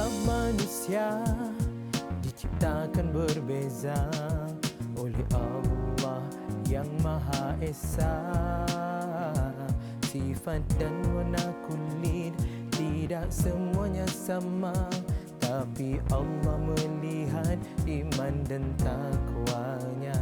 Setiap manusia diciptakan berbeza oleh Allah yang Maha Esa. Sifat dan warna kulit tidak semuanya sama, tapi Allah melihat iman dan takwanya.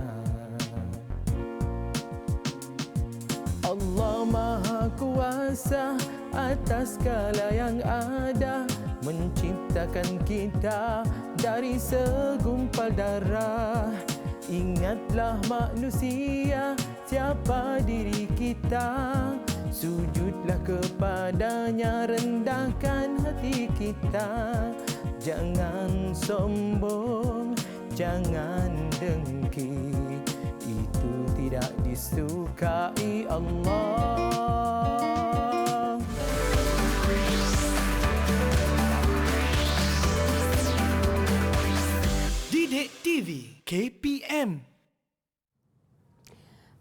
Allah Maha Kuasa atas segala yang ada, menciptakan kita dari segumpal darah. Ingatlah manusia, siapa diri kita. Sujudlah kepadanya, rendahkan hati kita. Jangan sombong, jangan dengki, itu tidak disukai Allah. Didik TV KPM.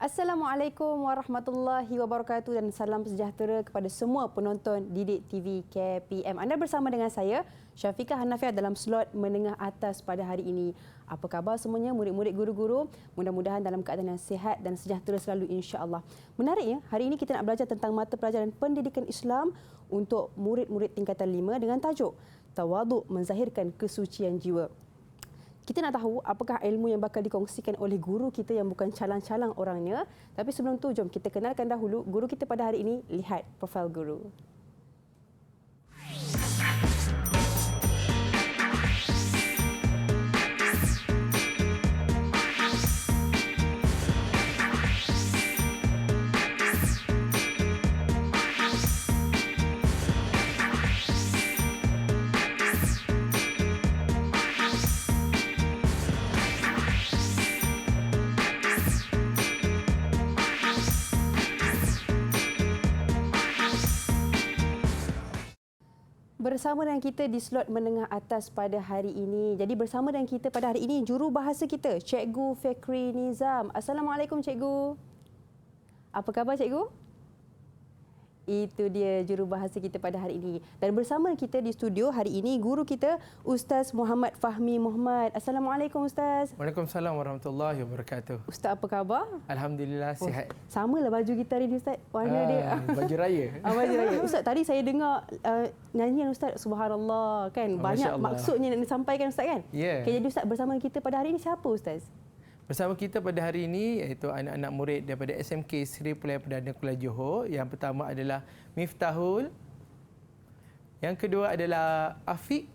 Assalamualaikum warahmatullahi wabarakatuh dan salam sejahtera kepada semua penonton Didik TV KPM. Anda bersama dengan saya, Syafiqah Hanafiah dalam slot menengah atas pada hari ini. Apa khabar semuanya murid-murid guru-guru? Mudah-mudahan dalam keadaan yang sihat dan sejahtera selalu insya-Allah. Menariknya, hari ini kita nak belajar tentang mata pelajaran pendidikan Islam untuk murid-murid tingkatan 5 dengan tajuk Tawaduk Menzahirkan Kesucian Jiwa. Kita nak tahu apakah ilmu yang bakal dikongsikan oleh guru kita yang bukan calang-calang orangnya. Tapi sebelum tu, jom kita kenalkan dahulu guru kita pada hari ini. Lihat profil guru. Bersama dengan kita di slot menengah atas pada hari ini. Jadi bersama dengan kita pada hari ini jurubahasa kita, Cikgu Fikri Nizam. Assalamualaikum Cikgu. Apa khabar Cikgu? Itu dia jurubahasa kita pada hari ini. Dan bersama kita di studio hari ini guru kita Ustaz Muhammad Fahmi Muhammad. Assalamualaikum Ustaz. Waalaikumsalam warahmatullahi wabarakatuh. Ustaz apa khabar? Alhamdulillah sihat. Samalah baju kita hari ini Ustaz. Warna dia. Baju raya. Baju raya. Ustaz tadi saya dengar nyanyian Ustaz, subhanallah kan. Banyak maksudnya nak disampaikan Ustaz kan? Ya. Okay, jadi Ustaz bersama kita pada hari ini siapa Ustaz? Bersama kita pada hari ini iaitu anak-anak murid daripada SMK Seri Pilihan Perdana Kuala Johor. Yang pertama adalah Miftahul. Yang kedua adalah Afiq.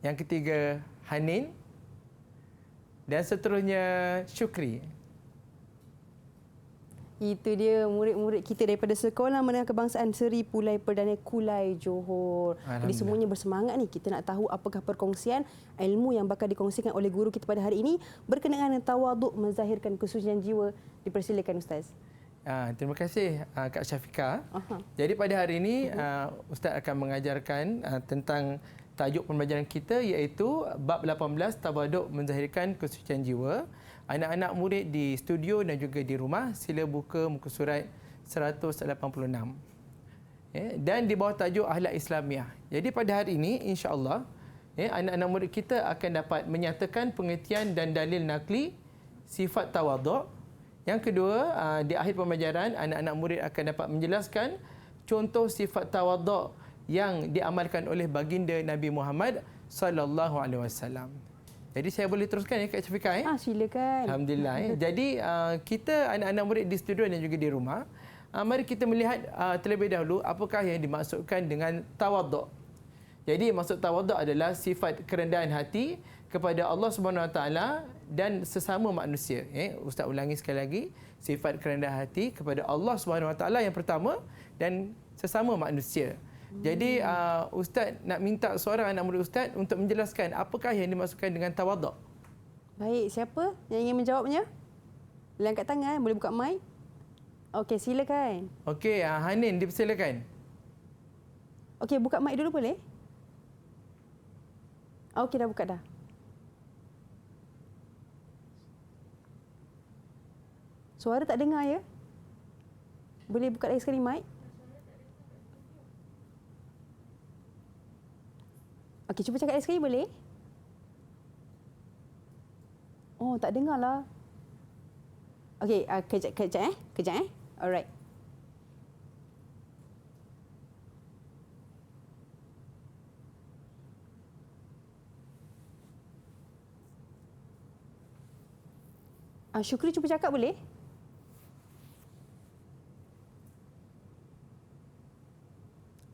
Yang ketiga Hanin. Dan seterusnya Syukri. Itu dia murid-murid kita daripada Sekolah Menengah Kebangsaan Seri Pulai Perdana Kulai Johor. Jadi semuanya bersemangat ni. Kita nak tahu apakah perkongsian ilmu yang bakal dikongsikan oleh guru kita pada hari ini berkenaan dengan tawaduk menzahirkan kesucian jiwa. Dipersilakan Ustaz. Terima kasih Kak Syafiqah. Jadi pada hari ini Ustaz akan mengajarkan tentang tajuk pembelajaran kita iaitu bab 18 tawaduk menzahirkan kesucian jiwa. Anak-anak murid di studio dan juga di rumah sila buka muka surat 186. Dan di bawah tajuk Akhlak Islamiah. Jadi pada hari ini insya-Allah anak-anak murid kita akan dapat menyatakan pengertian dan dalil nakli sifat tawaduk. Yang kedua, di akhir pembelajaran anak-anak murid akan dapat menjelaskan contoh sifat tawaduk yang diamalkan oleh baginda Nabi Muhammad sallallahu alaihi wasallam. Jadi saya boleh teruskan ya Kak Syafiqah? Silakan. Alhamdulillah. Jadi kita anak-anak murid di studio dan juga di rumah, mari kita melihat terlebih dahulu apakah yang dimaksudkan dengan tawaduk. Jadi maksud tawaduk adalah sifat kerendahan hati kepada Allah Subhanahu Wa Taala dan sesama manusia. Ustaz ulangi sekali lagi, sifat kerendahan hati kepada Allah Subhanahu Wa Taala yang pertama dan sesama manusia. Jadi Ustaz nak minta seorang anak murid Ustaz untuk menjelaskan apakah yang dimaksudkan dengan tawaduk. Baik, siapa yang ingin menjawabnya? Boleh angkat tangan, boleh buka mic. Okey, silakan. Okey, Hanin dipersilakan. Okey, buka mic dulu boleh? Okey, dah buka dah. Suara tak dengar ya? Boleh buka lagi sekali mic? Okey, cuba cakap sekali boleh? Oh, tak dengar lah. Okey, kejap eh. Alright. Syukri cuba cakap boleh?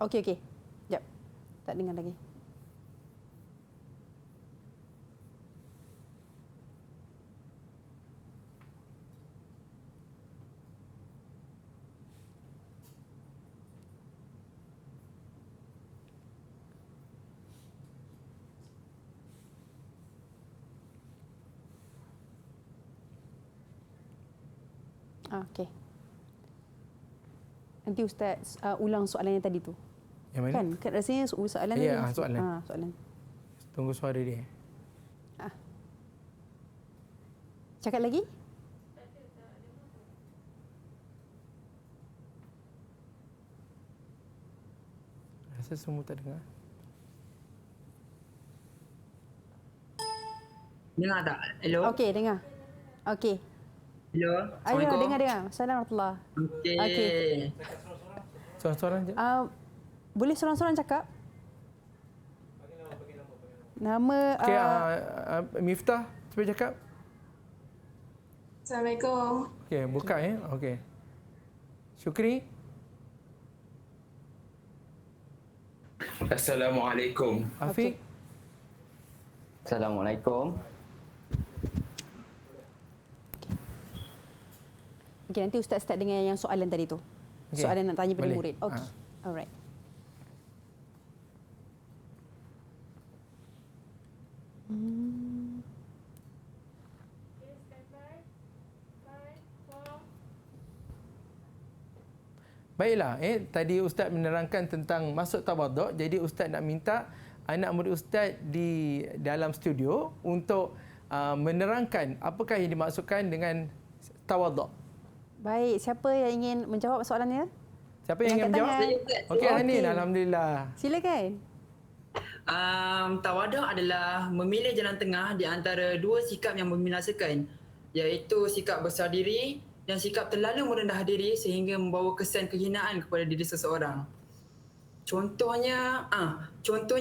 Okey. Sekejap. Tak dengar lagi. Okey. Nanti Ustaz ulang soalan yang tadi tu. Yang mana? Kan rasanya soalan Ya, ni. soalan. Soalan. Tunggu suara dia. Cakap lagi? Rasa semua tak dengar. Dengar tak? Hello? Okey, dengar. Okey. Hello? Ayo, Assalamualaikum. dengar. Assalamualaikum warahmatullahi. Okey. Okey. Seorang-seorang je. Boleh seorang-seorang cakap? Nama Okey, Miftah, cuba cakap. Assalamualaikum. Okey, buka ya. Okey. Syukri. Assalamualaikum. Afiq. Assalamualaikum. Okey, nanti Ustaz start dengan yang soalan tadi tu. Okey, Soalan nak tanya pada boleh. murid. Okey. Alright. Baiklah, tadi Ustaz menerangkan tentang masuk tawaduk. Jadi Ustaz nak minta anak murid Ustaz di dalam studio untuk menerangkan apakah yang dimaksudkan dengan tawaduk. Baik, siapa yang ingin menjawab soalannya? Siapa yang ingin Angkat menjawab? tangan. Okey, Hanin, Okey. alhamdulillah. Silakan. Tawaduk adalah memilih jalan tengah di antara dua sikap yang membinasakan, iaitu sikap besar diri dan sikap terlalu merendah diri sehingga membawa kesan kehinaan kepada diri seseorang. Contohnya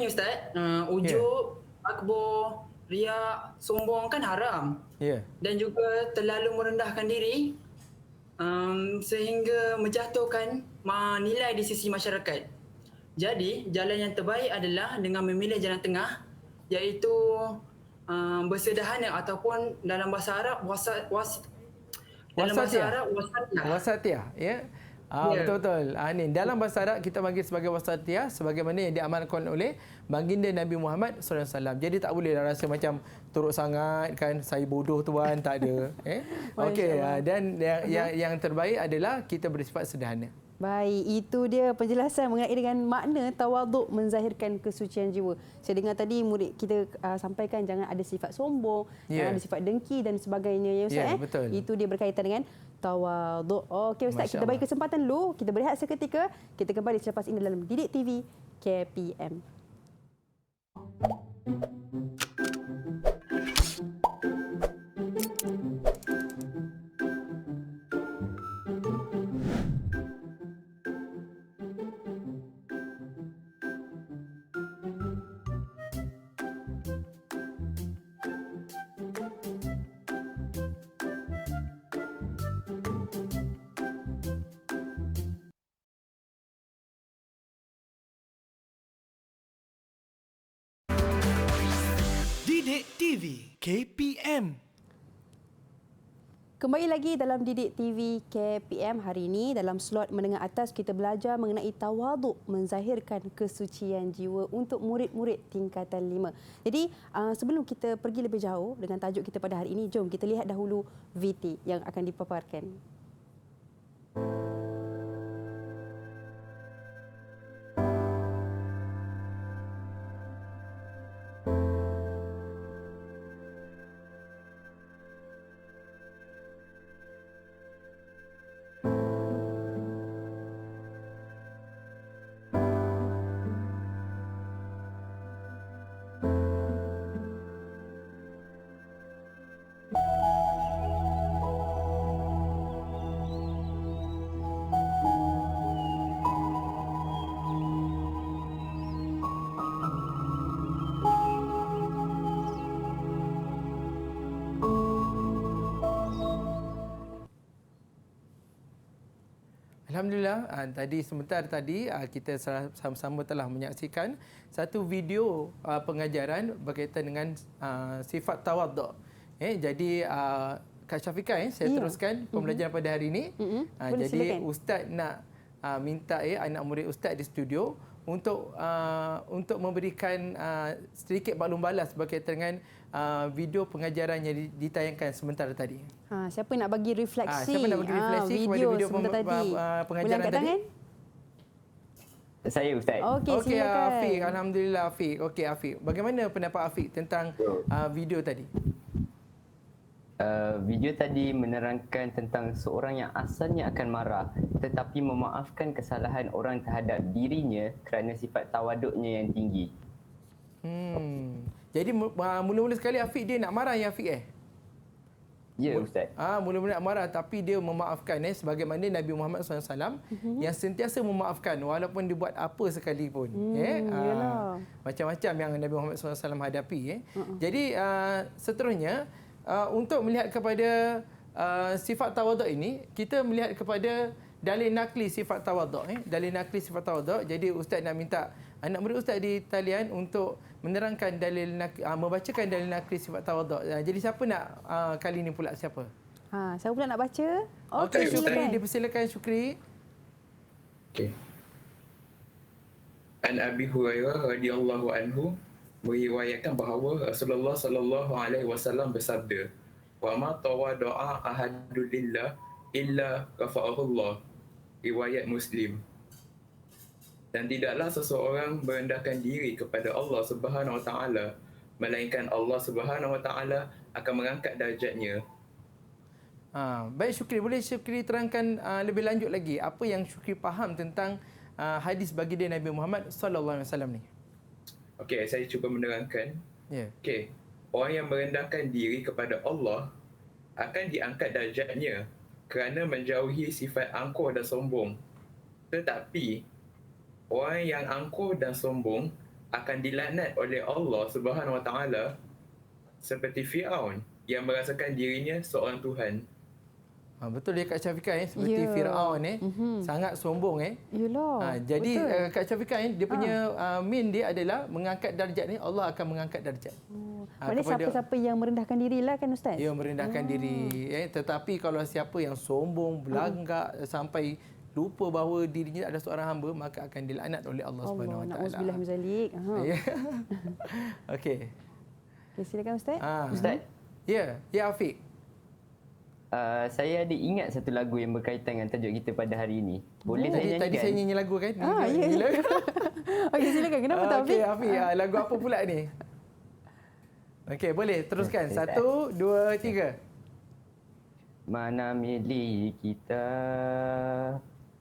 Ustaz, ujub, akbar, riak, sombong kan haram. Ya. Dan juga terlalu merendahkan diri sehingga menjatuhkan nilai di sisi masyarakat. Jadi, jalan yang terbaik adalah dengan memilih jalan tengah, iaitu bersederhana ataupun dalam bahasa Arab wasatiyah. Wasatiyah, ya. Ya. Betul-betul. Ni dalam bahasa Arab kita panggil sebagai wasatiyah sebagaimana yang diamalkan oleh baginda Nabi Muhammad sallallahu alaihi wasallam. Jadi tak boleh rasa macam teruk sangat kan, saya bodoh tuan, tak ada. Okey, dan yang terbaik adalah kita bersifat sederhana. Baik, itu dia penjelasan mengenai dengan makna tawaduk menzahirkan kesucian jiwa. Saya dengar tadi murid kita sampaikan jangan ada sifat sombong, jangan ada sifat dengki dan sebagainya ya Ustaz. Betul. Itu dia berkaitan dengan tawaduk. Okey Ustaz, kita bagi kesempatan dulu, kita berehat seketika. Kita kembali selepas ini dalam Didik TV KPM. Didik TV KPM. Kembali lagi dalam Didik TV KPM hari ini dalam slot menengah atas kita belajar mengenai tawaduk menzahirkan kesucian jiwa untuk murid-murid tingkatan 5. Jadi sebelum kita pergi lebih jauh dengan tajuk kita pada hari ini, jom kita lihat dahulu VT yang akan dipaparkan. Alhamdulillah, tadi sebentar tadi kita sama-sama telah menyaksikan satu video pengajaran berkaitan dengan sifat tawaduk. Jadi Kak Syafiqah, saya teruskan pembelajaran pada hari ini. Boleh, Jadi silakan. Ustaz nak minta anak murid Ustaz di studio untuk memberikan sedikit maklum balas berkaitan dengan video pengajaran yang ditayangkan sementara tadi. Siapa nak bagi refleksi? Siapa nak bagi refleksi kepada video sebentar tadi. pengajaran Boleh angkat tadi? tangan? Saya Ustaz. Okey, silakan. Afiq. Alhamdulillah Afiq. Okey Afiq. Bagaimana pendapat Afiq tentang video tadi? Video tadi menerangkan tentang seorang yang asalnya akan marah tetapi memaafkan kesalahan orang terhadap dirinya kerana sifat tawaduknya yang tinggi. Jadi mula-mula sekali Afiq dia nak marah ya Afiq Ya Ustaz. Mula-mula nak marah tapi dia memaafkan sebagaimana Nabi Muhammad SAW yang sentiasa memaafkan walaupun dia buat apa sekalipun. Yalah. Macam-macam yang Nabi Muhammad SAW hadapi. Jadi seterusnya untuk melihat kepada sifat tawaduk ini, kita melihat kepada dalil nakli sifat tawaduk. Dalil nakli sifat tawaduk. Jadi Ustaz nak minta anak murid Ustaz di talian untuk menerangkan dalil membacakan dalil nakli sifat tawaduk. Jadi siapa nak kali ini pula siapa? Siapa pula nak baca? Okey, Syukri, silakan. dipersilakan Syukri. Okay. An Abi Hurairah radhiyallahu anhu meriwayatkan bahawa Rasulullah sallallahu alaihi wasallam bersabda, "Wa ma tawada'a ahadun lillah illa rafa'ahullah." Riwayat Muslim. Dan tidaklah seseorang merendahkan diri kepada Allah Subhanahu wa taala melainkan Allah Subhanahu wa taala akan mengangkat darjatnya. Baik Syukri, boleh Syukri terangkan lebih lanjut lagi apa yang Syukri faham tentang hadis baginda Nabi Muhammad sallallahu alaihi wasallam ni? Okey, saya cuba menerangkan. Ya. Okey, orang yang merendahkan diri kepada Allah akan diangkat darjatnya kerana menjauhi sifat angkuh dan sombong. Tetapi orang yang angkuh dan sombong akan dilaknat oleh Allah Subhanahu wa taala seperti Firaun yang merasakan dirinya seorang tuhan. Betul dia Kak Syafiqah seperti Firaun sangat sombong Yalah. jadi betul. Kak Syafiqah dia punya main dia adalah mengangkat darjat ni, Allah akan mengangkat darjat. Maknanya siapa-siapa yang merendahkan dirilah kan Ustaz? Dia merendahkan diri tetapi kalau siapa yang sombong, belagak sampai lupa bahawa dirinya adalah seorang hamba, maka akan dilaknat oleh Allah Subhanahu wa taala. Na'udzubillah min zalik. Okey. Okay, silakan Ustaz. Ustaz, Ya Afiq. saya ada ingat satu lagu yang berkaitan dengan tajuk kita pada hari ini. Boleh saya nyanyikan? Tadi saya nyanyi lagu kan? Ya. Okey, silakan. Kenapa tak Okey Afiq? Afiq, lagu apa pula ni? Okey, boleh teruskan. 1, 2, 3. Mana milik kita,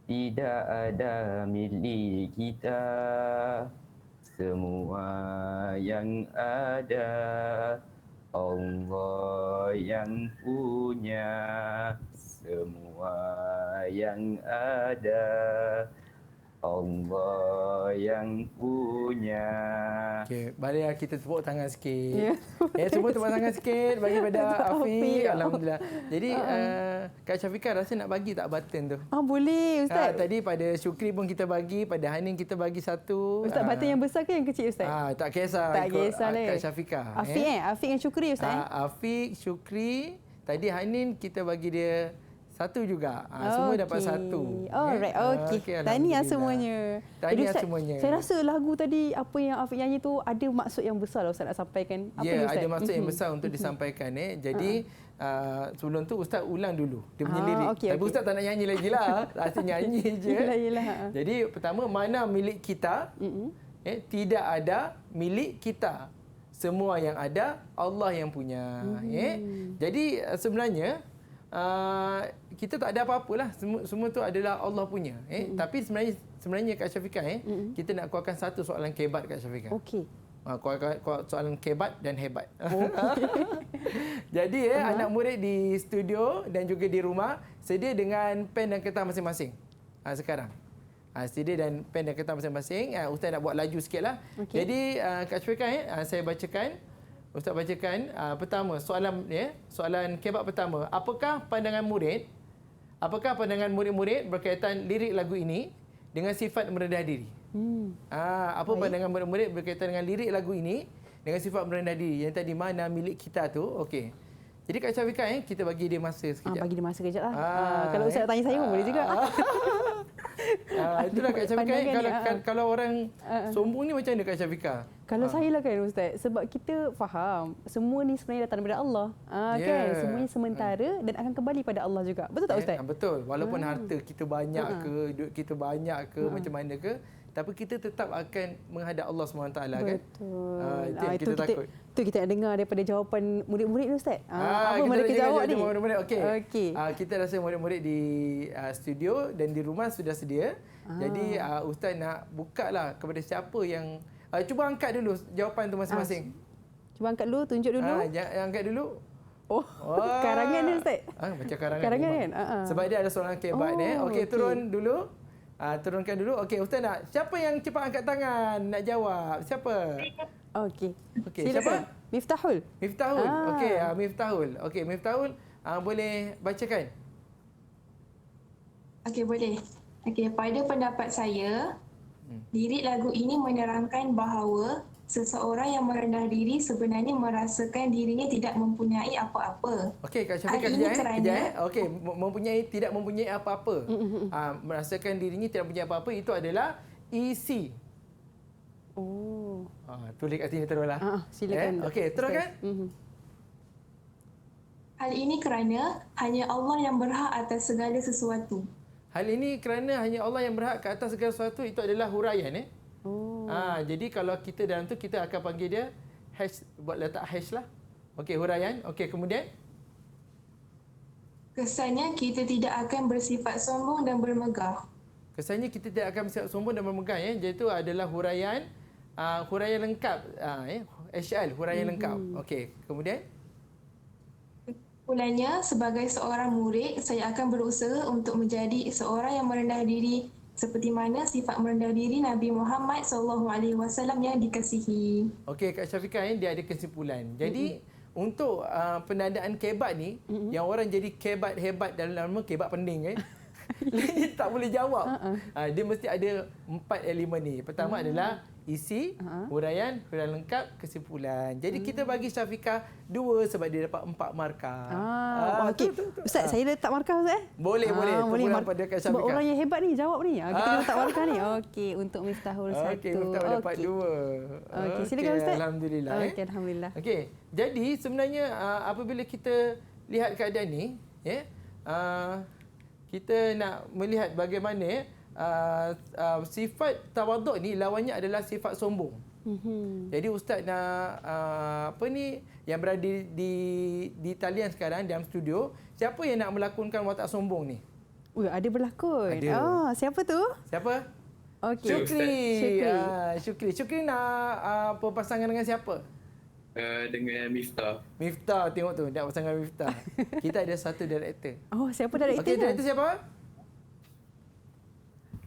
tidak ada milik kita. Semua yang ada Allah yang punya. Semua yang ada Allah yang punya. Okey, mari kita tepuk tangan sikit. Semua tepuk tangan sikit bagi pada Afiq. Alhamdulillah. Jadi Kak Syafiqah rasa nak bagi tak button tu? Boleh Ustaz. Tadi pada Syukri pun kita bagi, pada Hanin kita bagi satu. Ustaz, button yang besar ke yang kecil Ustaz? Tak kisah. Tak ikut, kisah lah. Kak Syafiqah. Afiq Afiq dengan Syukri Ustaz. Afiq, Syukri. Tadi Hanin kita bagi dia satu juga. Semua dapat satu. Alright, okey. Tahniah semuanya. Tahniah Ustaz, semuanya. Saya rasa lagu tadi apa yang Afiq nyanyi tu ada maksud yang besar lah Ustaz nak sampaikan. Apa ni Ustaz? Ada maksud yang besar untuk disampaikan. Jadi sebelum tu Ustaz ulang dulu dia punya lirik. Tapi Ustaz tak nak nyanyi lagi lah. Rasa nyanyi je. Yelah. Jadi pertama, mana milik kita, tidak ada milik kita. Semua yang ada Allah yang punya. Jadi sebenarnya kita tak ada apa-apalah, semua tu adalah Allah punya. Tapi sebenarnya Kak Syafiqah kita nak keluarkan satu soalan kebat Kak Syafiqah. Okey. Soalan kebat dan hebat. Jadi anak murid di studio dan juga di rumah sedia dengan pen dan kertas masing-masing. Sekarang sedia dan pen dan kertas masing-masing. Ustaz nak buat laju sikitlah. Okay. Jadi Kak Syafiqah saya bacakan. Ustaz bacakan pertama soalan kebat pertama. Apakah pandangan murid apakah pandangan murid-murid berkaitan lirik lagu ini dengan sifat merendah diri? Apa pandangan murid-murid berkaitan dengan lirik lagu ini dengan sifat merendah diri? Yang tadi mana milik kita tu? Okey. Jadi Kak Syafiqah, kita bagi dia masa sekejap. Bagi dia masa kejap lah. Kalau Ustaz tanya saya pun boleh juga. Itulah Kak Syafiqah. Kalau orang sombong ni macam mana Kak Syafiqah? Kalau saya lah kan Ustaz, sebab kita faham semua ni sebenarnya datang daripada Allah. Kan? Semuanya sementara dan akan kembali pada Allah juga. Betul tak Ustaz? Betul. Walaupun harta kita banyak ke, duit kita banyak ke, macam mana ke, tapi kita tetap akan menghadap Allah SWT kan? Betul. Itu yang kita takut. Itu kita nak dengar daripada jawapan murid-murid ni Ustaz. kita Apa mereka jawab ni? Murid-murid. Okey. Kita rasa murid-murid di studio dan di rumah sudah sedia. Jadi Ustaz nak buka lah kepada siapa yang cuba angkat dulu jawapan tu masing-masing. Cuba angkat dulu, tunjuk dulu. Angkat dulu. Karangan ni Ustaz. Macam karangan. Karangan kan? Sebab dia ada soalan kebat ni. Okey, turun dulu. Turunkan dulu. Okey, Ustaz nak siapa yang cepat angkat tangan nak jawab? Siapa? Okey. Siapa? Miftahul. Okey, Miftahul. Okey, Miftahul boleh bacakan? Okey, boleh. Okey, pada pendapat saya, lirik lagu ini menerangkan bahawa seseorang yang merendah diri sebenarnya merasakan dirinya tidak mempunyai apa-apa. Okey, Kak Syafiqah kejap. Okey, tidak mempunyai apa-apa. Merasakan dirinya tidak mempunyai apa-apa itu adalah isi. Tulis kat sini teruslah. Silakan. Okey, teruskan. Hal ini kerana hanya Allah yang berhak atas segala sesuatu. Hal ini kerana hanya Allah yang berhak ke atas segala sesuatu, itu adalah huraian. Jadi kalau kita dalam tu kita akan panggil dia hash, buat letak hash lah. Okey, huraian. Okey, kemudian Kesannya kita tidak akan bersifat sombong dan bermegah. Kesannya kita tidak akan bersifat sombong dan bermegah. Jadi itu adalah huraian lengkap. HL, huraian lengkap. Okey, kemudian Kesimpulannya, sebagai seorang murid, saya akan berusaha untuk menjadi seorang yang merendah diri seperti mana sifat merendah diri Nabi Muhammad SAW yang dikasihi. Okey, Kak Syafiqah dia ada kesimpulan. Jadi untuk penandaan kebat ni, yang orang jadi kebat hebat dalam nama kebat pening kan. Dia tak boleh jawab. Dia mesti ada 4 elemen ni. Pertama adalah isi, huraian lengkap, kesimpulan. Jadi kita bagi Syafiqah 2 sebab dia dapat 4 markah. Okey. Ustaz, saya letak markah Ustaz? Boleh. Terpulang pada Kak Syafiqah. Sebab orang yang hebat ni jawab ni. Kita kena letak markah ni. Okey, untuk Miftahul 1. Okey, Miftahul dapat 2. Okey, silakan Ustaz. Alhamdulillah. Okey, alhamdulillah. Okey, jadi sebenarnya apabila kita lihat keadaan ni, kita nak melihat bagaimana sifat tawaduk ni lawannya adalah sifat sombong. Jadi Ustaz nak yang berada di talian sekarang dalam studio, siapa yang nak melakonkan watak sombong ni? Ada berlakon. Ada. Siapa tu? Siapa? Okey. Syukri. Syukri nak berpasangan dengan siapa? Dengan Miftah. Miftah, tengok tu, nak berpasangan dengan Miftah. Kita ada satu director. Siapa director? Okey, director siapa?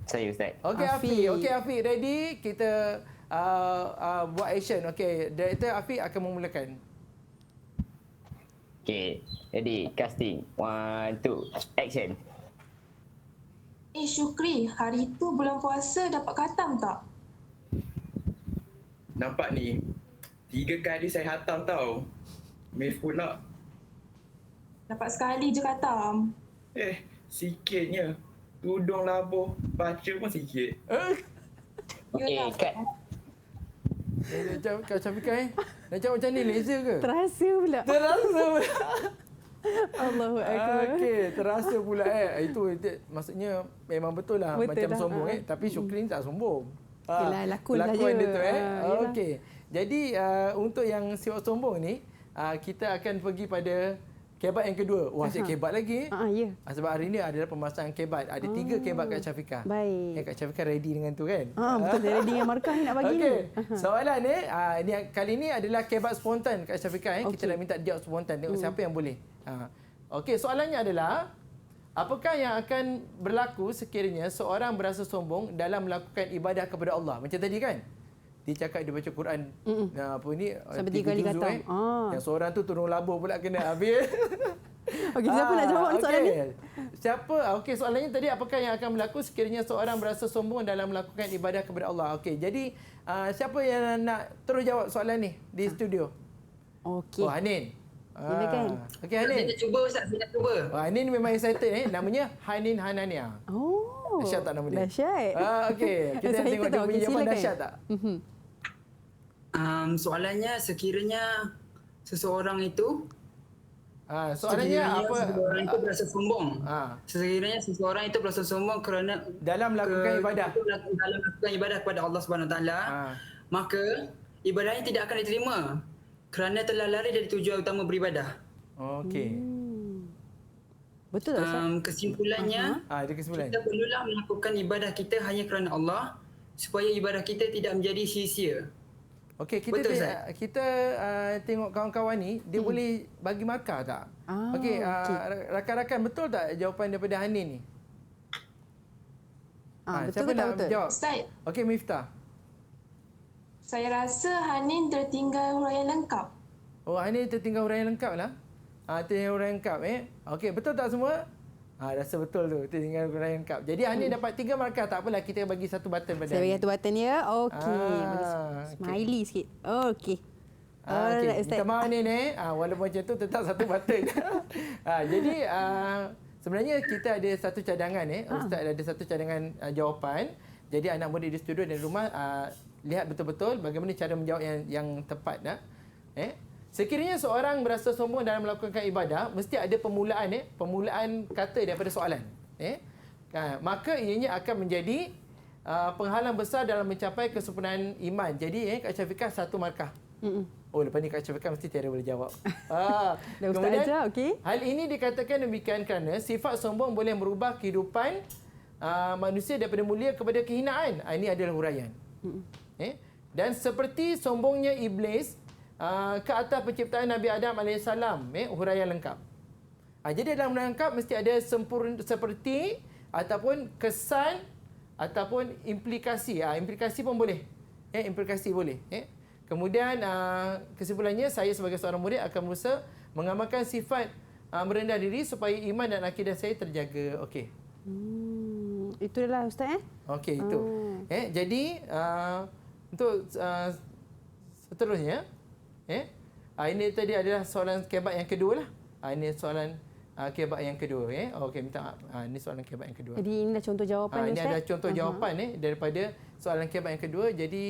Saya Ustaz. Okey, Afiq. Okey, Afiq, ready? Kita buat action. Okey, director Afiq akan memulakan. Okey, ready, casting. 1, 2, action. Syukri, hari tu bulan puasa dapat khatam tak? Nampak ni, 3 kali saya hatam tau. Mif pula. Dapat sekali je khatam. Sikitnya. Tudung labuh, baca pun sikit. Okey, cut. Kak Syafiqah nak cakap macam ni laser ke? Terasa pula. Allahu Akbar. Okey, terasa pula Itu maksudnya memang betul lah macam sombong Tapi Syukri ni tak sombong. Yelah, lakon saja. Lakon dia tu Okey. Jadi untuk yang sifat sombong ni, kita akan pergi pada kebat yang kedua. Asyik kebat lagi. Ya. Sebab hari ni adalah pemasangan kebat. Ada 3 kebat Kak Syafiqah. Baik. Kak Syafiqah ready dengan tu kan? Betul, saya ready dengan markah ni nak bagi ni. Soalan ni kali ni adalah kebat spontan Kak Syafiqah. Kita nak minta jawab spontan. Tengok siapa yang boleh. Okey, soalannya adalah, apakah yang akan berlaku sekiranya seorang berasa sombong dalam melakukan ibadah kepada Allah? Macam tadi kan? Dia cakap dia baca Quran sampai 3 kali juzuk, khatam. Yang seorang tu turun labur pula kena habis. Okey, siapa nak jawab soalan ni? Siapa? Okey, soalannya tadi apakah yang akan berlaku sekiranya seorang berasa sombong dalam melakukan ibadah kepada Allah? Okey, jadi siapa yang nak terus jawab soalan ni di studio? Okey. Oh, Hanin. Silakan. Okey, Hanin. Saya nak cuba Ustaz, saya nak cuba. Hanin memang excited Namanya Hanin Hanania. Oh. Dahsyat tak nama dia? Dahsyat. Okey, kita Saya tengok tak dia tahu. punya Okey, jawapan silakan. dahsyat tak? Soalannya sekiranya seseorang itu Soalannya apa? seseorang itu berasa sombong. Ah. Sekiranya seseorang itu berasa sombong kerana Dalam melakukan ibadah. dalam melakukan ibadah kepada Allah Subhanahu Wa Taala, maka ibadahnya tidak akan diterima kerana telah lari dari tujuan utama beribadah. Okey. Betul tak Ustaz? Kesimpulannya, Ada kesimpulan. kita perlulah melakukan ibadah kita hanya kerana Allah supaya ibadah kita tidak menjadi sia-sia. Okey, Betul, Ustaz. kita tengok kawan-kawan ni, dia boleh bagi markah tak? Okey, rakan-rakan betul tak jawapan daripada Hanin ni? Betul siapa ke tak nak betul? jawab? Ustaz, Okey, Miftah. saya rasa Hanin tertinggal huraian lengkap. Oh, Hanin tertinggal huraian lengkap lah. Tertinggal huraian lengkap Okey, betul tak semua? Rasa betul tu, tertinggal huraian lengkap. Jadi Hanin dapat 3 markah, tak apalah, kita bagi satu button pada Saya bagi Hanin. satu button ya. Okey. Bagi smiley sikit. Okey. Alright, Ustaz. Minta maaf ni walaupun macam tu tetap satu button. Jadi sebenarnya kita ada satu cadangan Ustaz ada satu cadangan jawapan. Jadi anak murid di studio dan rumah lihat betul-betul bagaimana cara menjawab yang tepat Sekiranya seorang berasa sombong dalam melakukan ibadah, mesti ada permulaan kata daripada soalan. Maka ianya akan menjadi penghalang besar dalam mencapai kesempurnaan iman. Jadi Kak Syafiqah satu markah. Oh, lepas ni Kak Syafiqah mesti tiada boleh jawab. Dah Ustaz Kemudian, ajar, okey. hal ini dikatakan demikian kerana sifat sombong boleh merubah kehidupan manusia daripada mulia kepada kehinaan. Ini adalah huraian. Dan seperti sombongnya iblis ke atas penciptaan Nabi Adam AS, huraian lengkap. Jadi dalam huraian lengkap mesti ada seperti ataupun kesan ataupun implikasi. Implikasi pun boleh. Implikasi boleh. Kemudian kesimpulannya, saya sebagai seorang murid akan berusaha mengamalkan sifat merendah diri supaya iman dan akidah saya terjaga. Okey. Itulah Ustaz Okey, itu. Jadi untuk seterusnya ini tadi adalah soalan kebat yang kedua lah. Ini soalan kebat yang kedua. Okey, minta maaf. Ini soalan kebat yang kedua. Jadi ini dah contoh jawapan Ini Ustaz. adalah contoh jawapan daripada soalan kebat yang kedua. Jadi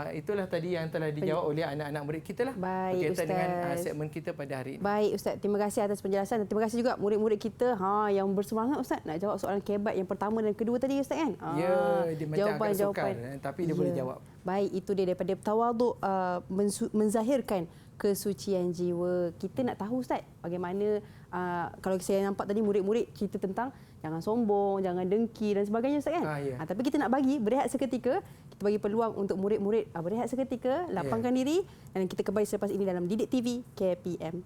itulah tadi yang telah dijawab oleh anak-anak murid kita lah. Baik, berkaitan dengan Ustaz. segmen kita pada hari ini. Baik Ustaz, terima kasih atas penjelasan dan terima kasih juga murid-murid kita yang bersemangat Ustaz nak jawab soalan kebat yang pertama dan kedua tadi Ustaz kan. Ya, dia macam agak sukar tapi dia boleh jawab. Baik, itu dia daripada tawaduk menzahirkan kesucian jiwa. Kita nak tahu Ustaz bagaimana kalau saya nampak tadi murid-murid cerita tentang jangan sombong, jangan dengki dan sebagainya Ustaz kan. Ya. Tapi kita nak bagi berehat seketika, kita bagi peluang untuk murid-murid berehat seketika, lapangkan diri dan kita kembali selepas ini dalam Didik TV KPM.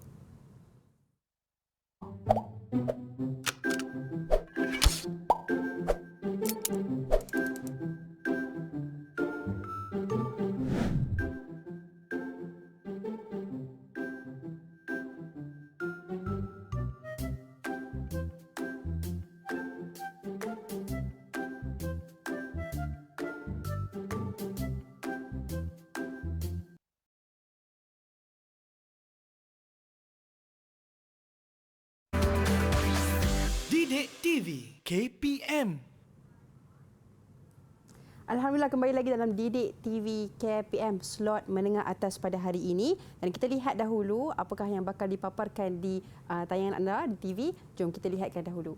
Didik TV KPM. Alhamdulillah kembali lagi dalam Didik TV KPM slot menengah atas pada hari ini dan kita lihat dahulu apakah yang bakal dipaparkan di tayangan anda di TV. Jom kita lihatkan dahulu.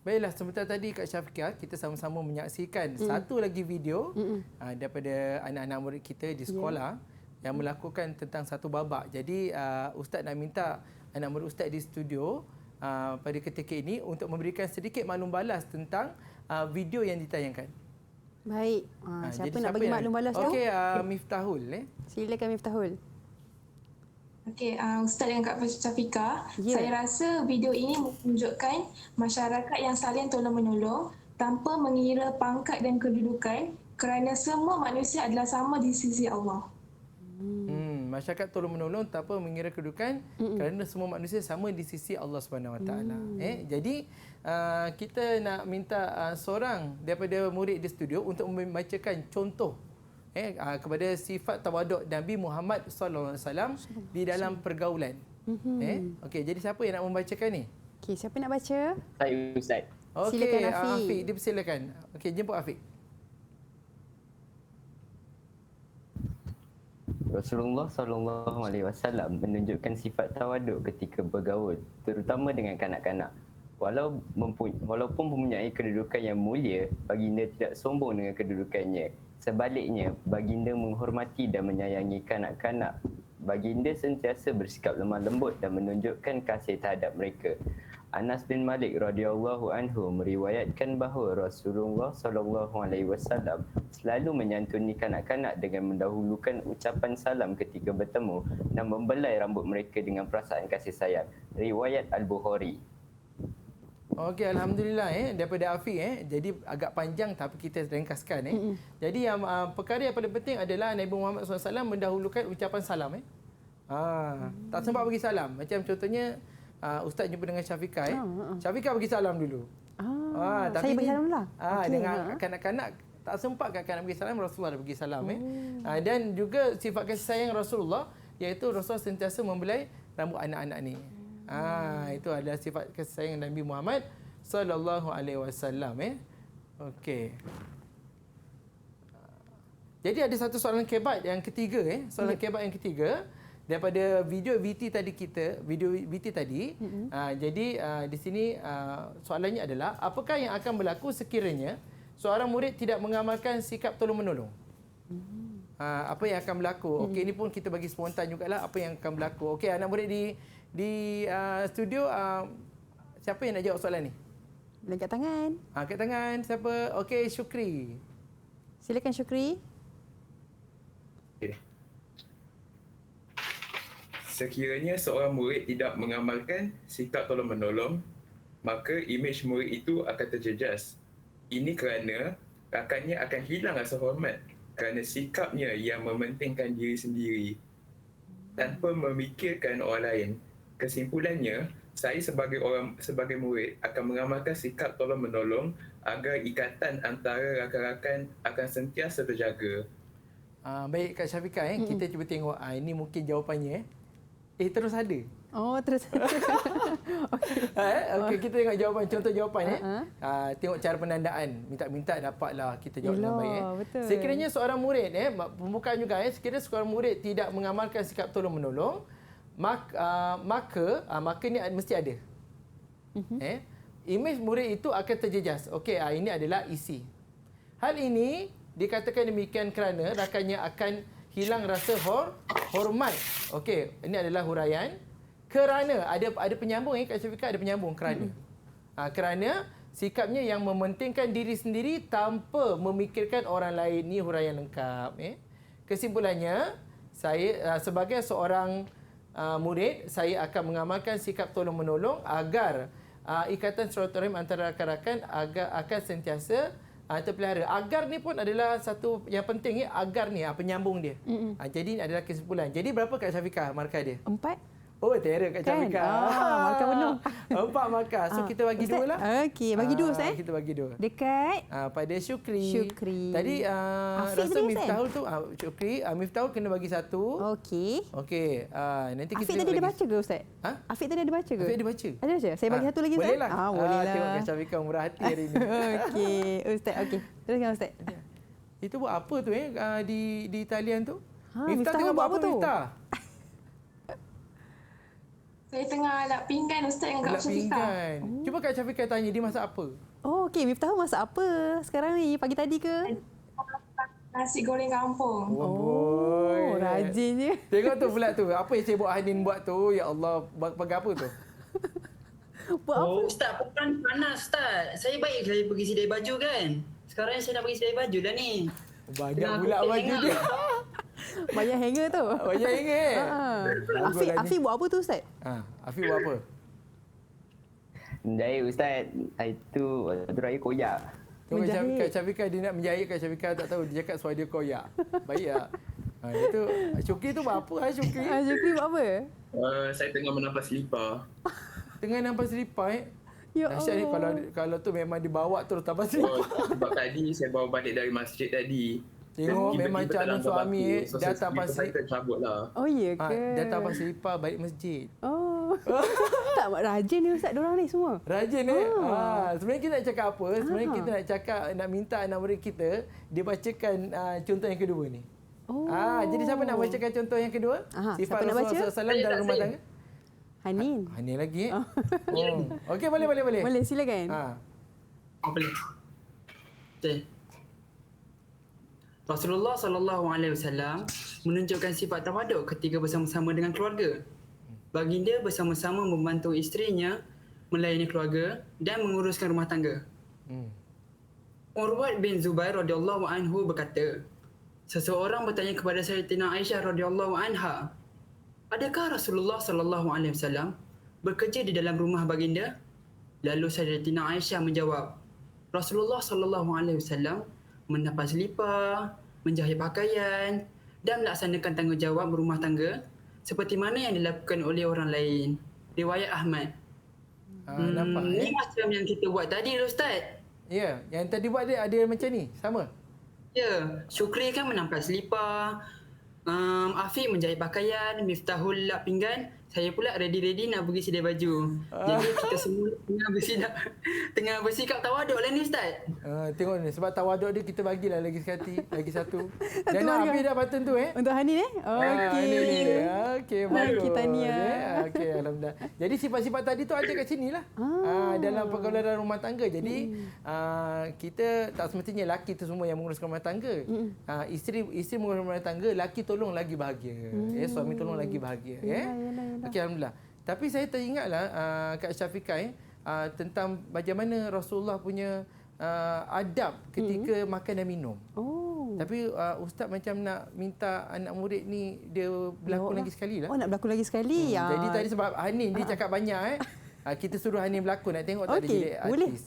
Baiklah, sebentar tadi Kak Syafiqah kita sama-sama menyaksikan satu lagi video daripada anak-anak murid kita di sekolah yang melakukan tentang satu babak. Jadi Ustaz nak minta anak murid Ustaz di studio pada ketika ini untuk memberikan sedikit maklum balas tentang video yang ditayangkan. Baik. Siapa nak bagi maklum balas tu? Okey, Miftahul. Silakan Miftahul. Okey, Ustaz dan Kak Syafiqah, saya rasa video ini menunjukkan masyarakat yang saling tolong-menolong tanpa mengira pangkat dan kedudukan kerana semua manusia adalah sama di sisi Allah. Masyarakat tolong-menolong tanpa mengira kedudukan kerana semua manusia sama di sisi Allah Subhanahu Wa Taala. Jadi kita nak minta seorang daripada murid di studio untuk membacakan contoh kepada sifat tawaduk Nabi Muhammad sallallahu alaihi wasallam di dalam pergaulan. Okey, jadi siapa yang nak membacakan ni? Okey, siapa nak baca? Saya Ustaz. Okey, Silakan Afiq. Afiq, dipersilakan. Okey, jemput Afiq. Rasulullah sallallahu alaihi wasallam menunjukkan sifat tawaduk ketika bergaul, terutama dengan kanak-kanak. Walaupun mempunyai kedudukan yang mulia, baginda tidak sombong dengan kedudukannya. Sebaliknya, baginda menghormati dan menyayangi kanak-kanak. Baginda sentiasa bersikap lemah lembut dan menunjukkan kasih terhadap mereka. Anas bin Malik radhiyallahu anhu meriwayatkan bahawa Rasulullah sallallahu alaihi wasallam selalu menyantuni kanak-kanak dengan mendahulukan ucapan salam ketika bertemu dan membelai rambut mereka dengan perasaan kasih sayang. Riwayat Al-Bukhari. Okey, alhamdulillah daripada Afiq jadi agak panjang tapi kita ringkaskan Jadi yang perkara yang paling penting adalah Nabi Muhammad SAW mendahulukan ucapan salam tak sempat bagi salam. Macam contohnya Ustaz jumpa dengan Syafiqah Syafiqah bagi salam dulu. Tapi Saya bagi salam dulu lah. Dengan kanak-kanak tak sempat kanak-kanak bagi salam, Rasulullah dah bagi salam dan juga sifat kasih sayang Rasulullah iaitu Rasulullah sentiasa membelai rambut anak-anak ni. Itu adalah sifat kasih sayang Nabi Muhammad sallallahu alaihi wasallam. Okey. Jadi ada satu soalan kebat yang ketiga soalan kebat yang ketiga daripada video VT tadi kita, video VT tadi. Jadi di sini soalannya adalah apakah yang akan berlaku sekiranya seorang murid tidak mengamalkan sikap tolong-menolong? Apa yang akan berlaku? Okey, ini pun kita bagi spontan jugalah apa yang akan berlaku. Okey, anak murid di studio siapa yang nak jawab soalan ni? Angkat tangan. Angkat tangan siapa? Okey, Syukri. Silakan Syukri. Sekiranya seorang murid tidak mengamalkan sikap tolong-menolong, maka imej murid itu akan terjejas. Ini kerana rakannya akan hilang rasa hormat kerana sikapnya yang mementingkan diri sendiri tanpa memikirkan orang lain. Kesimpulannya, saya sebagai murid akan mengamalkan sikap tolong-menolong agar ikatan antara rakan-rakan akan sentiasa terjaga. Baik Kak Syafiqah kita cuba tengok ini mungkin jawapannya terus ada. Oh, terus. Okey, kita tengok jawapan, contoh jawapan tengok cara penandaan. Minta dapatlah kita jawab dengan baik betul. Sekiranya seorang murid pembukaan juga sekiranya seorang murid tidak mengamalkan sikap tolong-menolong, maka ni mesti ada. Imej murid itu akan terjejas. Okey, ini adalah isi. Hal ini dikatakan demikian kerana rakannya akan hilang rasa hormat. Okey, ini adalah huraian. Kerana ada penyambung Kak Syafiqah, ada penyambung kerana. Kerana sikapnya yang mementingkan diri sendiri tanpa memikirkan orang lain. Ni huraian lengkap. Kesimpulannya, saya sebagai seorang murid, saya akan mengamalkan sikap tolong-menolong agar ikatan silaturahim antara rakan-rakan akan sentiasa terpelihara. Agar ni pun adalah satu yang penting agar ni penyambung dia. Jadi ini adalah kesimpulan. Jadi berapa Kak Syafiqah markah dia? 4. Oh, terror Kak Syafiqah. Markah penuh. 4 markah. So kita bagi Ustaz, 2 lah. Okey, bagi 2 Ustaz. Kita bagi 2. Dekat Pada Syukri. Afiq Tadi rasa tadi, Miftahul tu Syukri, Miftahul kena bagi 1. Okey. Okey. Nanti kita Afiq tadi ada baca ke Ustaz? Afiq tadi ada baca ke? Afiq ada baca. Ada baca? Saya bagi 1 lagi Ustaz. Boleh lah. Boleh lah. Tengok Kak Syafiqah murah hati hari ni. Okey, Ustaz. Okey. Teruskan Ustaz. Itu buat apa tu di talian tu? Miftah tengah buat apa tu? Miftah? Saya tengah lap pinggan Ustaz dengan Kak Lap Syafiqah. pinggan. Cuba Kak Syafiqah tanya dia masak apa? Oh, okey. Miftah masak apa sekarang ni? Pagi tadi ke? Nasi goreng kampung. Oh, rajinnya. Tengok tu pula tu. Apa yang Cik Hanin buat tu? Ya Allah, bagi apa tu? Buat apa? Oh, Ustaz, bukan panas, Ustaz. Saya baik saya pergi sidai baju kan. Sekarang saya nak pergi sidai baju dah ni. Banyak Tengah pula aku baju tengok. dia. Banyak hanger tu. Banyak ingat. Afiq, Afiq buat apa tu Ustaz? Afiq buat apa? Menjahit Ustaz. Itu raya koyak. Tengok Menjahit. Kak Syafiqah dia nak menjahit. Kak Syafiqah tak tahu. Dia cakap suara dia koyak. Baik tak? Itu Syukri tu buat apa Syukri? Syukri buat apa? Saya tengah menampas selipar. Tengah nampak selipar Ya Dahsyat ni Allah. kalau tu memang dibawa terus tampak Oh, selipar. sebab tadi saya bawa balik dari masjid tadi. Tengok Dan memang tiba-tiba calon dalam suami batu. So, dah saya tampak saya selipar. tercabut lah. Oh, ya ke? Dah tampak selipar balik masjid. Oh. Tak, rajin ni Ustaz diorang ni semua. Rajin sebenarnya kita nak cakap apa? Sebenarnya kita nak cakap, nak minta anak murid kita dia bacakan contoh yang kedua ni. Oh. Jadi siapa nak bacakan contoh yang kedua? Siapa nak baca? Rasulullah SAW dalam rumah tangga. Hanin. Hanin lagi Okey, boleh. Boleh, silakan. Oh, boleh. Okay. Rasulullah SAW menunjukkan sifat tawaduk ketika bersama-sama dengan keluarga. Baginda bersama-sama membantu isterinya melayani keluarga dan menguruskan rumah tangga. Urwat bin Zubair radhiyallahu anhu berkata, seseorang bertanya kepada Sayyidatina Aisyah radhiyallahu anha, adakah Rasulullah sallallahu alaihi wasallam bekerja di dalam rumah baginda? Lalu Sayyidatina Aisyah menjawab, Rasulullah sallallahu alaihi wasallam menampas selipar, menjahit pakaian dan melaksanakan tanggungjawab berumah tangga seperti mana yang dilakukan oleh orang lain. Riwayat Ahmad. Nampak Ni macam yang kita buat tadi Ustaz. Ya, yang tadi buat dia ada macam ni, sama. Ya, Syukri kan menampas selipar, Afiq menjahit pakaian, Miftahul lap pinggan, saya pula ready-ready nak pergi sidai baju. Jadi kita semua tengah bersikap tawaduk lah ni Ustaz. Tengok ni, sebab tawaduk dia kita bagilah lagi satu. Dan bagi. Afiq dah button tu Untuk Hanin Okey. Okey, Baik, bagus. kita tahniah. Okey, alhamdulillah. Jadi sifat-sifat tadi tu ada kat sini lah. Dalam pergaulan rumah tangga. Jadi kita tak semestinya lelaki tu semua yang menguruskan rumah tangga. Isteri menguruskan rumah tangga, lelaki tolong lagi bahagia. Suami tolong lagi bahagia. Okey, alhamdulillah. Tapi saya teringatlah Kak Syafiqah tentang bagaimana Rasulullah punya adab ketika makan dan minum. Tapi Ustaz macam nak minta anak murid ni dia berlakon lagi sekali lah. Oh, nak berlakon lagi sekali. Jadi tadi sebab Hanin dia cakap banyak kita suruh Hanin berlakon, nak tengok tak dia Okey, jadi boleh. artis.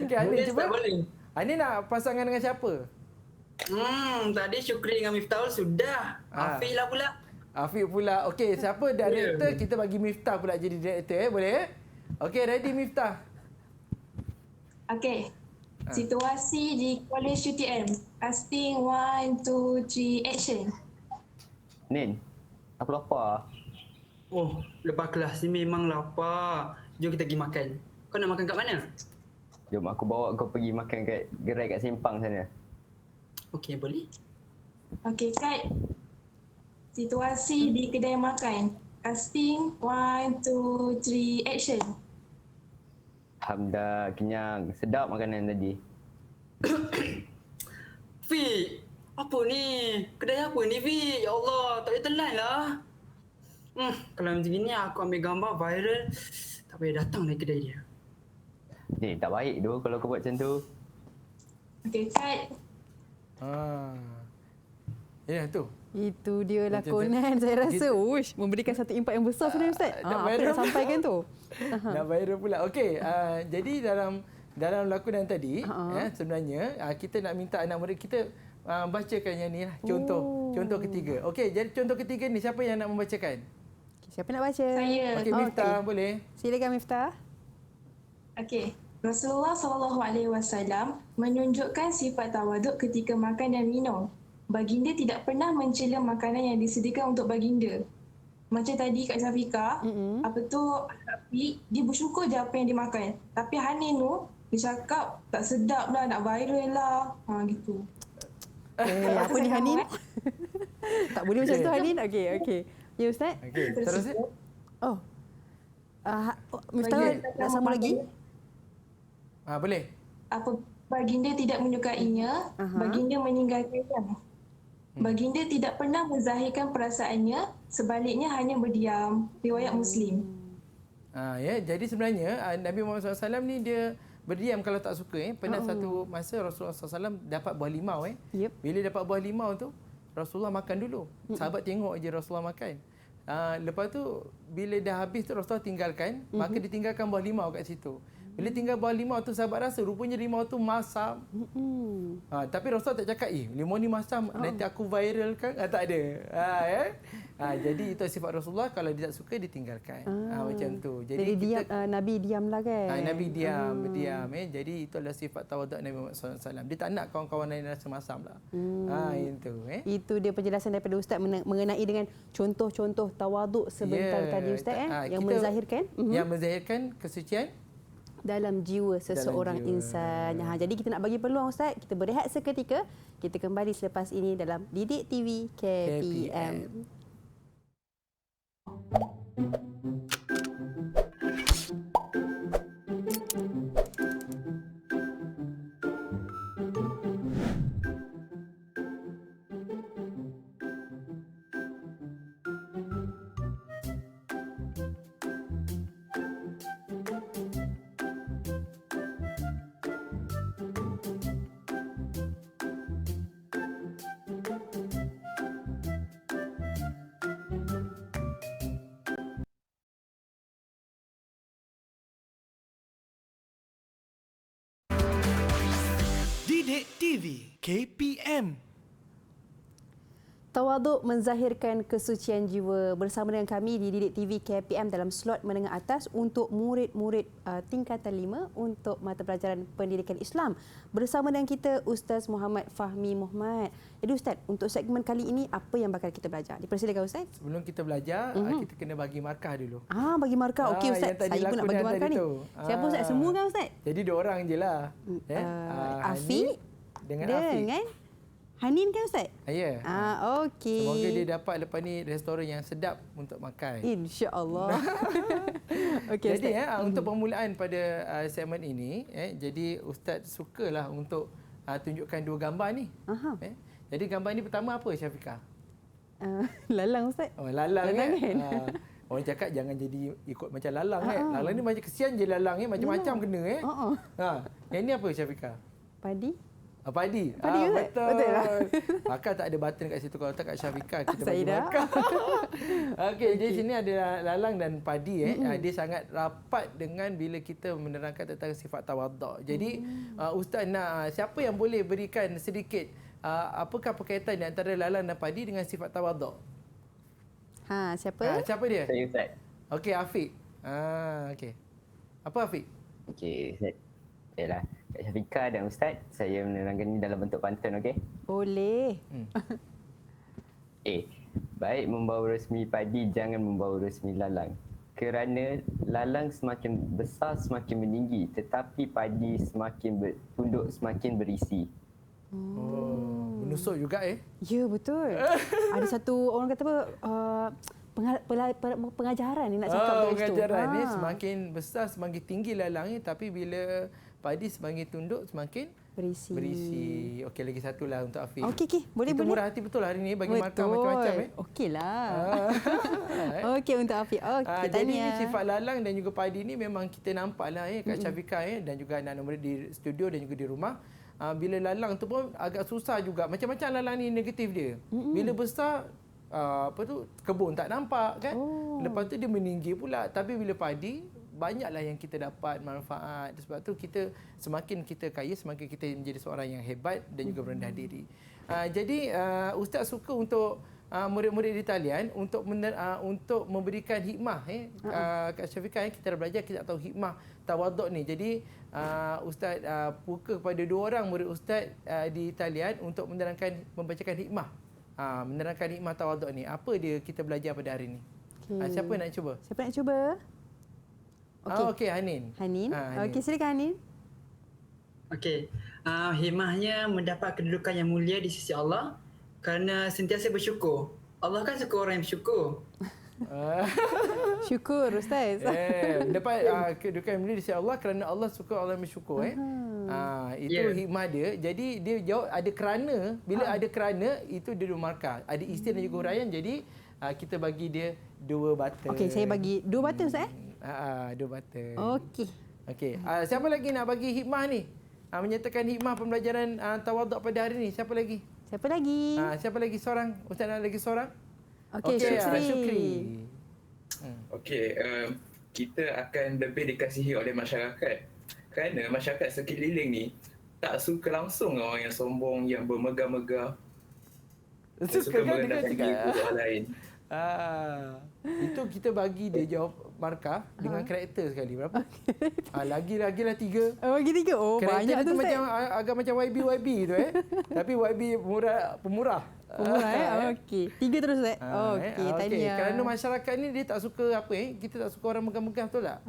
Okey, Hanin Boleh, cuba. Ustaz, boleh. Hanin nak pasangan dengan siapa? Tadi Syukri dengan Miftahul sudah. Afiq lah pula. Afiq pula. Okey, siapa director? Kita bagi Miftah pula jadi director boleh? Okey, ready Miftah. Okey. Situasi di College UTM. Casting 1, 2, 3, action. Nin, aku lapar. Oh, lepas kelas ni memang lapar. Jom kita pergi makan. Kau nak makan kat mana? Jom aku bawa kau pergi makan kat gerai kat Simpang sana. Okey, boleh. Okey, Kak. Situasi di kedai makan. Casting 1, 2, 3, action. Alhamdulillah, kenyang. Sedap makanan tadi. Fik, apa ni? Kedai apa ni, Fik? Ya Allah, tak boleh telan lah. Kalau macam ni aku ambil gambar viral, tak payah datang dari kedai dia. Ni, tak baik tu kalau kau buat macam tu. Okey, Kak. Ya, tu. Itu dia Macam lakonan saya rasa. Uish, memberikan satu impak yang besar sebenarnya Ustaz. nak Apa viral nak sampaikan tu? Nak viral pula. Okey, jadi dalam lakonan tadi sebenarnya kita nak minta anak murid kita bacakan yang ni lah, contoh ketiga. Okey, jadi contoh ketiga ni siapa yang nak membacakan? Siapa nak baca? Saya. Okey, Miftah boleh. Silakan Miftah. Okey. Rasulullah SAW menunjukkan sifat tawaduk ketika makan dan minum. Baginda tidak pernah mencela makanan yang disediakan untuk baginda. Macam tadi Kak Syafiqah, dia bersyukur je apa yang dia makan. Tapi Hanin tu, dia cakap tak sedap lah, nak viral lah. Gitu. Apa ni Hanin? Tak boleh macam tu Hanin? Okey. Ya Ustaz? Okey, terus. Oh. Miftah nak sambung lagi? Boleh. Apa baginda tidak menyukainya, baginda meninggalkannya. Baginda tidak pernah menzahirkan perasaannya, sebaliknya hanya berdiam. Riwayat Muslim. Ya, jadi sebenarnya Nabi Muhammad SAW ni dia berdiam kalau tak suka. Pernah satu masa Rasulullah SAW dapat buah limau. Yep. Bila dapat buah limau tu, Rasulullah makan dulu. Sahabat tengok je Rasulullah makan. Lepas tu bila dah habis tu Rasulullah tinggalkan, maka ditinggalkan buah limau kat situ. Bila tinggal buah limau tu, sahabat rasa rupanya limau tu masam. Tapi Rasulullah tak cakap, limau ni masam, nanti aku viral kan? Tak ada. Jadi itu sifat Rasulullah, kalau dia tak suka, ditinggalkan. Macam tu. Jadi diam, Nabi diamlah kan? Nabi diam. Jadi itu adalah sifat tawaduk Nabi Muhammad SAW. Dia tak nak kawan-kawan lain rasa masam lah. Itu. Itu dia penjelasan daripada Ustaz mengenai dengan contoh-contoh tawaduk sebentar tadi Ustaz yang menzahirkan. Yang menzahirkan kesucian dalam jiwa seseorang insan. Jadi kita nak bagi peluang Ustaz, kita berehat seketika. Kita kembali selepas ini dalam Didik TV KPM. Didik TV KPM. Tawaduk menzahirkan kesucian jiwa. Bersama dengan kami di Didik TV KPM dalam slot menengah atas untuk murid-murid tingkatan 5 untuk mata pelajaran pendidikan Islam. Bersama dengan kita Ustaz Muhammad Fahmi Muhammad. Jadi Ustaz, untuk segmen kali ini apa yang bakal kita belajar? Dipersilakan Ustaz. Sebelum kita belajar, kita kena bagi markah dulu. Bagi markah. Okey Ustaz, saya pun nak bagi markah ni. Siapa Ustaz? Semua kan Ustaz? Jadi 2 orang je lah. Afiq dengan Afiq. Hanin kan Ustaz? Ya. Okey. Semoga dia dapat lepas ni restoran yang sedap untuk makan. InsyaAllah. Okey Jadi Ustaz. untuk permulaan pada segmen ini, jadi Ustaz sukalah untuk tunjukkan 2 gambar ni. Jadi gambar ni pertama apa Syafiqah? Lalang Ustaz. Lalang kan? Orang cakap jangan jadi ikut macam lalang Lalang ni macam kesian je lalang macam-macam kena Yang ni apa Syafiqah? Padi. Padi. Betul. Betul lah. Maka tak ada button kat situ. Kalau tak kat Syafiqah kita bagi Saidah. makan. Okey, jadi sini ada lalang dan padi. Dia sangat rapat dengan bila kita menerangkan tentang sifat tawaduk. Jadi Ustaz nak siapa yang boleh berikan sedikit apakah perkaitan di antara lalang dan padi dengan sifat tawaduk? Siapa? Siapa dia? Saya Ustaz. Okey, Afiq. Okey. Apa Afiq? Okey, Ustaz. Baiklah. Kak Syafiqah dan Ustaz, saya menerangkan ini dalam bentuk pantun, okey? Boleh. Baik membawa resmi padi, jangan membawa resmi lalang. Kerana lalang semakin besar, semakin meninggi. Tetapi padi semakin tunduk, semakin berisi. Menusuk juga Ya, betul. Ada satu orang kata apa, pengajaran ni nak cakap dari situ. Pengajaran ni semakin besar, semakin tinggi lalang ni, tapi bila padi semakin tunduk, semakin berisi. Okey, lagi satu lah untuk Afiq. Okey. Boleh. Kita murah hati betul hari ni bagi markah macam-macam. Okeylah. Okey untuk Afiq. Okey, jadi ni sifat lalang dan juga padi ni memang kita nampaklah Kak Syafiqah dan juga anak-anak murid di studio dan juga di rumah. Bila lalang tu pun agak susah juga. Macam-macam lalang ni negatif dia. Bila besar kebun tak nampak kan. Lepas tu dia meninggi pula. Tapi bila padi banyaklah yang kita dapat manfaat. Sebab tu semakin kita kaya, semakin kita menjadi seorang yang hebat dan juga berendah diri. Jadi Ustaz suka untuk murid-murid di talian untuk memberikan hikmah Kak Syafiqah kita dah belajar, kita tahu hikmah tawaduk ni. Jadi Ustaz buka kepada 2 orang murid Ustaz di talian untuk membacakan hikmah. Menerangkan hikmah tawaduk ni. Apa dia kita belajar pada hari ni? Siapa nak cuba? Siapa nak cuba? Okey, Hanin. Hanin. Okey, silakan Hanin. Okey. Hikmahnya mendapat kedudukan yang mulia di sisi Allah kerana sentiasa bersyukur. Allah kan suka orang yang bersyukur. Syukur Ustaz. Dapat kedudukan mulia di sisi Allah kerana Allah suka orang bersyukur. Itu hikmah dia. Jadi dia jawab ada kerana. Bila ada kerana, itu dia dua markah. Ada istilah dan juga huraian. Jadi kita bagi dia 2 button. Okey, saya bagi 2 button Ustaz. 2 button. Okey. Okey. Siapa lagi nak bagi hikmah ni? Menyatakan hikmah pembelajaran tawaduk pada hari ni. Siapa lagi? Siapa lagi? Siapa lagi seorang? Ustaz nak lagi seorang? Okey, Syukri. Okey, kita akan lebih dikasihi oleh masyarakat. Kerana masyarakat sekeliling ni tak suka langsung orang yang sombong, yang bermegah-megah. Suka merendahkan diri orang lain. Itu kita bagi dia jawab markah dengan karakter sekali. Berapa? Lagilah 3. Bagi 3. Oh, karakter banyak tu macam agak macam YB tu Tapi YB pemurah. Okey. 3 terus Ustaz. Okey, tahniah. Kerana masyarakat ni dia tak suka kita tak suka orang megah-megah, betul tak?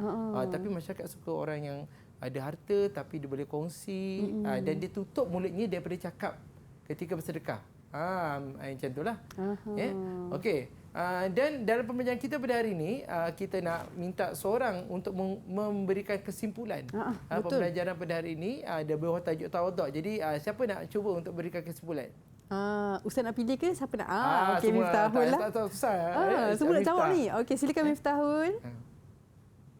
Tapi masyarakat suka orang yang ada harta tapi dia boleh kongsi dan dia tutup mulutnya daripada cakap ketika bersedekah. Macam itulah. Okey. Dan dalam pembelajaran kita pada hari ini, kita nak minta seorang untuk memberikan kesimpulan pembelajaran pada hari ini ada bawah tajuk tawaduk. Jadi siapa nak cuba untuk berikan kesimpulan? Ustaz nak pilih ke siapa nak? Okey, Miftahul lah. Tak susah. Semua nak jawab ni. Okey, silakan Miftahul.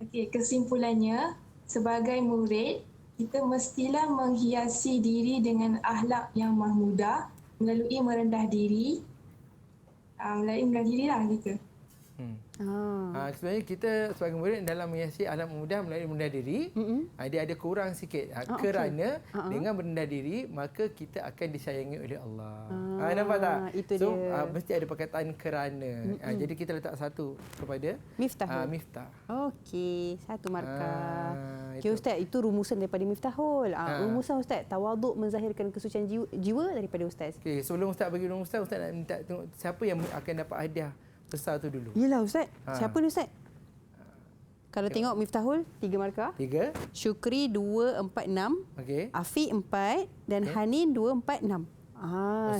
Okey, kesimpulannya, sebagai murid, kita mestilah menghiasi diri dengan akhlak yang mahmudah melalui merendah diri. Melalui merendah diri lah gitu. Sebenarnya kita sebagai murid dalam menghiasi akhlak mudah melalui merendah diri, dia ada kurang sikit. Kerana dengan merendah diri, maka kita akan disayangi oleh Allah. Nampak tak? Itu so, dia. mesti ada perkataan kerana. Jadi kita letak 1 kepada Miftahul. Miftah. Okey, 1 markah. Okey itu. Ustaz, itu rumusan daripada Miftahul. Rumusan Ustaz, tawaduk menzahirkan kesucian jiwa daripada Ustaz. Okey, sebelum Ustaz bagi rumusan, Ustaz nak minta tengok siapa yang akan dapat hadiah besar tu dulu. Yelah Ustaz. Siapa ni Ustaz? Kalau tengok Miftahul 3 markah. 3. Syukri 2, 4, 6. Okey. Afiq 4 dan Hanin 2, 4, 6.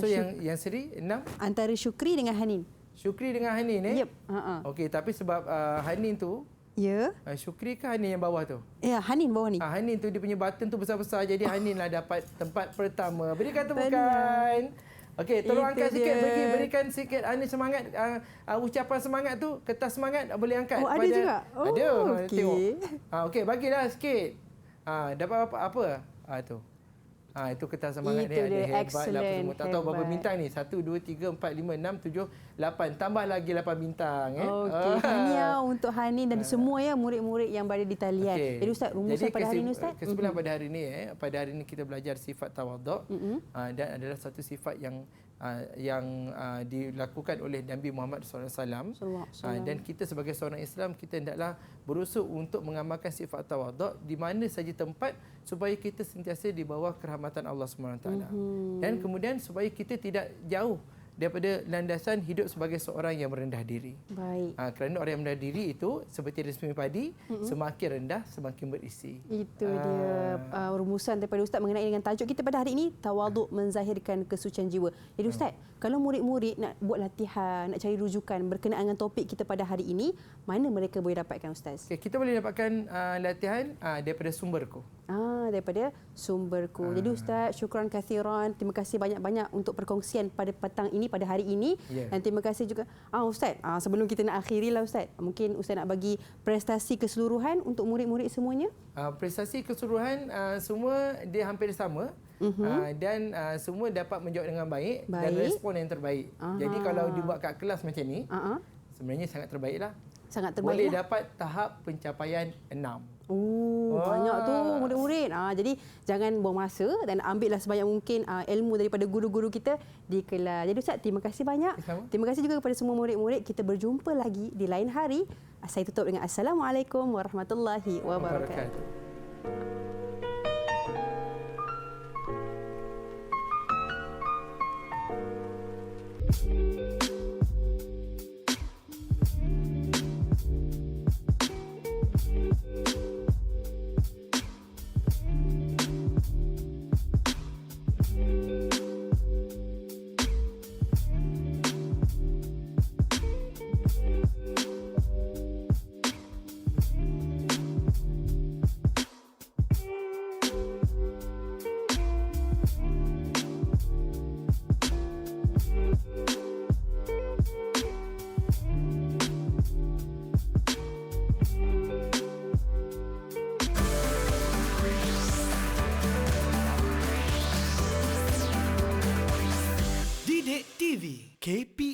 So yang seri 6? Antara Syukri dengan Hanin. Syukri dengan Hanin Yep. Okey, tapi sebab Hanin tu Syukri ke Hanin yang bawah tu? Ya, Hanin bawah ni. Hanin tu dia punya button tu besar-besar, jadi Hanin lah dapat tempat pertama. Berikan tepukan. Okey, tolong angkat sikit, berikan sikit semangat, ucapan semangat tu, kertas semangat boleh angkat. Oh, ada juga? Ada, okey. tengok. Okey, bagilah sikit. Dapat apa? Tu. Itu kertas semangat Itu dia. dia, Hebat lah semua. Tak tahu berapa hebat. bintang ni. 1, 2, 3, 4, 5, 6, 7, 8. Tambah lagi 8 bintang. Okey, tahniah untuk Hanin dan semua murid-murid yang berada di talian. Okay. Jadi Ustaz, rumusan pada hari ini Ustaz? Kesimpulan pada hari ini, pada hari ini kita belajar sifat tawaduk dan adalah satu sifat yang dilakukan oleh Nabi Muhammad SAW. Dan kita sebagai seorang Islam, kita hendaklah berusaha untuk mengamalkan sifat tawaduk di mana saja tempat supaya kita sentiasa di bawah kerahmatan Allah SWT. Dan kemudian supaya kita tidak jauh daripada landasan hidup sebagai seorang yang merendah diri. Baik. Kerana orang yang merendah diri itu seperti resmi padi, semakin rendah semakin berisi. Itu dia rumusan daripada Ustaz mengenai dengan tajuk kita pada hari ini, tawaduk menzahirkan kesucian jiwa. Jadi Ustaz, kalau murid-murid nak buat latihan, nak cari rujukan berkenaan dengan topik kita pada hari ini, mana mereka boleh dapatkan Ustaz? Okay, kita boleh dapatkan latihan daripada sumberku. Daripada sumberku. Jadi Ustaz, syukran kathiran. Terima kasih banyak-banyak untuk perkongsian pada petang ini, pada hari ini. Dan terima kasih juga Ustaz, sebelum kita nak akhiri lah Ustaz, mungkin Ustaz nak bagi prestasi keseluruhan untuk murid-murid semuanya. Prestasi keseluruhan semua dia hampir sama. Dan semua dapat menjawab dengan baik dan respon yang terbaik. Jadi kalau dibuat kat kelas macam ni, sebenarnya sangat terbaiklah. Sangat terbaik. Boleh dapat tahap pencapaian 6. Banyak tu murid-murid. Jadi jangan buang masa dan ambillah sebanyak mungkin ilmu daripada guru-guru kita di kelas. Jadi Ustaz, terima kasih banyak. Terima kasih juga kepada semua murid-murid. Kita berjumpa lagi di lain hari. Saya tutup dengan Assalamualaikum warahmatullahi wabarakatuh. KPM